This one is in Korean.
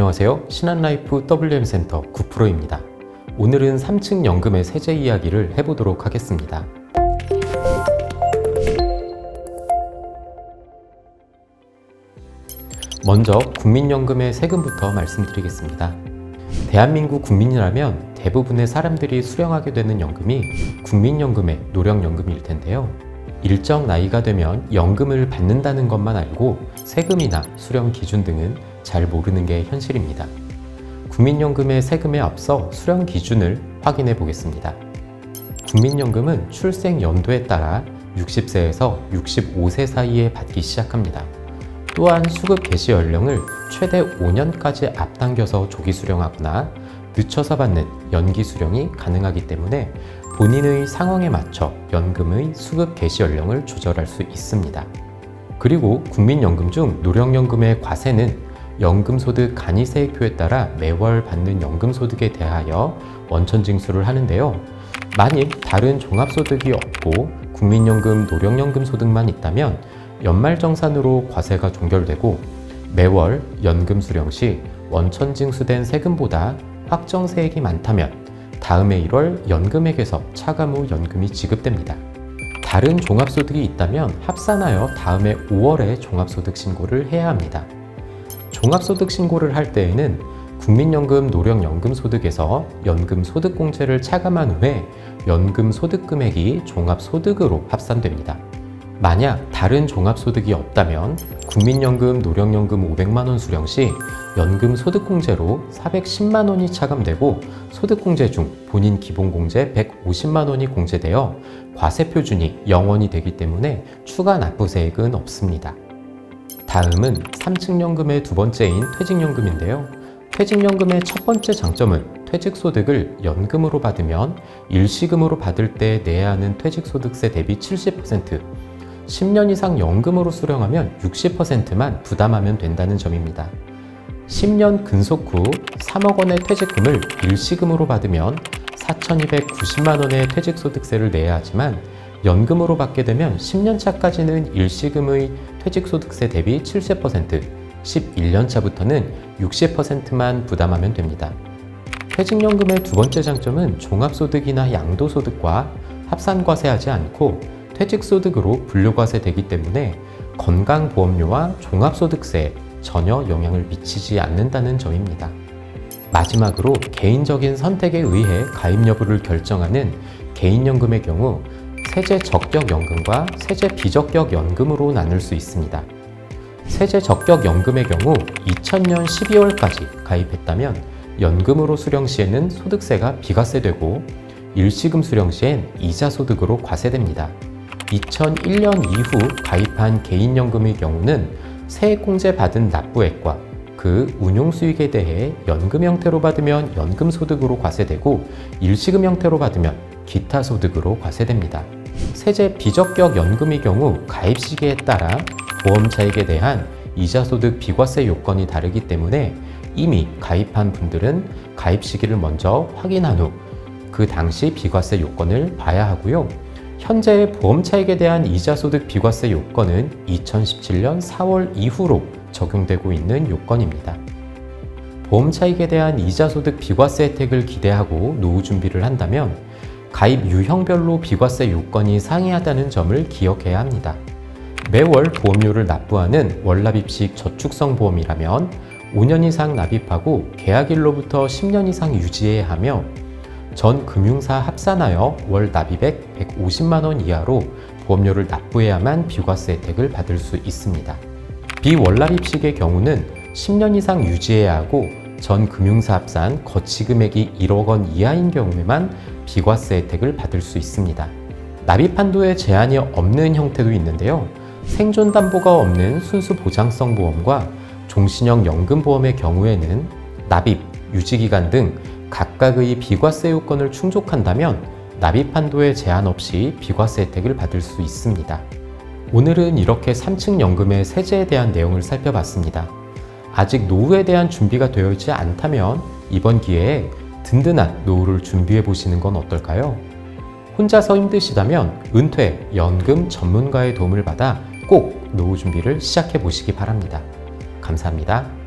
안녕하세요. 신한라이프 WM센터 구프로입니다. 오늘은 3층 연금의 세제 이야기를 해보도록 하겠습니다. 먼저 국민연금의 세금부터 말씀드리겠습니다. 대한민국 국민이라면 대부분의 사람들이 수령하게 되는 연금이 국민연금의 노령연금일 텐데요. 일정 나이가 되면 연금을 받는다는 것만 알고 세금이나 수령 기준 등은 잘 모르는 게 현실입니다. 국민연금의 세금에 앞서 수령 기준을 확인해 보겠습니다. 국민연금은 출생 연도에 따라 60세에서 65세 사이에 받기 시작합니다. 또한 수급 개시 연령을 최대 5년까지 앞당겨서 조기 수령하거나 늦춰서 받는 연기 수령이 가능하기 때문에 본인의 상황에 맞춰 연금의 수급 개시 연령을 조절할 수 있습니다. 그리고 국민연금 중 노령연금의 과세는 연금소득 간이세액표에 따라 매월 받는 연금소득에 대하여 원천징수를 하는데요. 만일 다른 종합소득이 없고 국민연금, 노령연금 소득만 있다면 연말정산으로 과세가 종결되고 매월 연금 수령 시 원천징수된 세금보다 확정세액이 많다면 다음해 1월 연금액에서 차감 후 연금이 지급됩니다. 다른 종합소득이 있다면 합산하여 다음해 5월에 종합소득 신고를 해야 합니다. 종합소득 신고를 할 때에는 국민연금, 노령연금 소득에서 연금소득공제를 차감한 후에 연금소득 금액이 종합소득으로 합산됩니다. 만약 다른 종합소득이 없다면 국민연금, 노령연금 500만원 수령 시 연금소득공제로 410만원이 차감되고 소득공제 중 본인 기본공제 150만원이 공제되어 과세표준이 0원이 되기 때문에 추가 납부세액은 없습니다. 다음은 3층 연금의 두 번째인 퇴직연금인데요. 퇴직연금의 첫 번째 장점은 퇴직소득을 연금으로 받으면 일시금으로 받을 때 내야 하는 퇴직소득세 대비 70%, 10년 이상 연금으로 수령하면 60%만 부담하면 된다는 점입니다. 10년 근속 후 3억 원의 퇴직금을 일시금으로 받으면 4,290만원의 퇴직소득세를 내야 하지만 연금으로 받게 되면 10년 차까지는 일시금의 퇴직소득세 대비 70%, 11년 차부터는 60%만 부담하면 됩니다. 퇴직연금의 두 번째 장점은 종합소득이나 양도소득과 합산과세하지 않고 퇴직소득으로 분류과세되기 때문에 건강보험료와 종합소득세에 전혀 영향을 미치지 않는다는 점입니다. 마지막으로 개인적인 선택에 의해 가입 여부를 결정하는 개인연금의 경우 세제 적격연금과 세제 비적격연금으로 나눌 수 있습니다. 세제 적격연금의 경우 2000년 12월까지 가입했다면 연금으로 수령 시에는 소득세가 비과세되고 일시금 수령 시엔 이자소득으로 과세됩니다. 2001년 이후 가입한 개인연금의 경우는 세액공제 받은 납부액과 그 운용수익에 대해 연금 형태로 받으면 연금소득으로 과세되고 일시금 형태로 받으면 기타소득으로 과세됩니다. 세제 비적격 연금의 경우 가입 시기에 따라 보험차익에 대한 이자소득 비과세 요건이 다르기 때문에 이미 가입한 분들은 가입 시기를 먼저 확인한 후 그 당시 비과세 요건을 봐야 하고요. 현재의 보험차익에 대한 이자소득 비과세 요건은 2017년 4월 이후로 적용되고 있는 요건입니다. 보험차익에 대한 이자소득 비과세 혜택을 기대하고 노후 준비를 한다면 가입 유형별로 비과세 요건이 상이하다는 점을 기억해야 합니다. 매월 보험료를 납부하는 월납입식 저축성 보험이라면 5년 이상 납입하고 계약일로부터 10년 이상 유지해야 하며 전 금융사 합산하여 월 납입액 150만원 이하로 보험료를 납부해야만 비과세 혜택을 받을 수 있습니다. 비월납입식의 경우는 10년 이상 유지해야 하고 전 금융사 합산 거치금액이 1억 원 이하인 경우에만 비과세 혜택을 받을 수 있습니다. 납입 한도에 제한이 없는 형태도 있는데요. 생존담보가 없는 순수 보장성 보험과 종신형 연금보험의 경우에는 납입, 유지기간 등 각각의 비과세 요건을 충족한다면 납입 한도에 제한 없이 비과세 혜택을 받을 수 있습니다. 오늘은 이렇게 3층 연금의 세제에 대한 내용을 살펴봤습니다. 아직 노후에 대한 준비가 되어 있지 않다면 이번 기회에 든든한 노후를 준비해 보시는 건 어떨까요? 혼자서 힘드시다면 은퇴, 연금 전문가의 도움을 받아 꼭 노후 준비를 시작해 보시기 바랍니다. 감사합니다.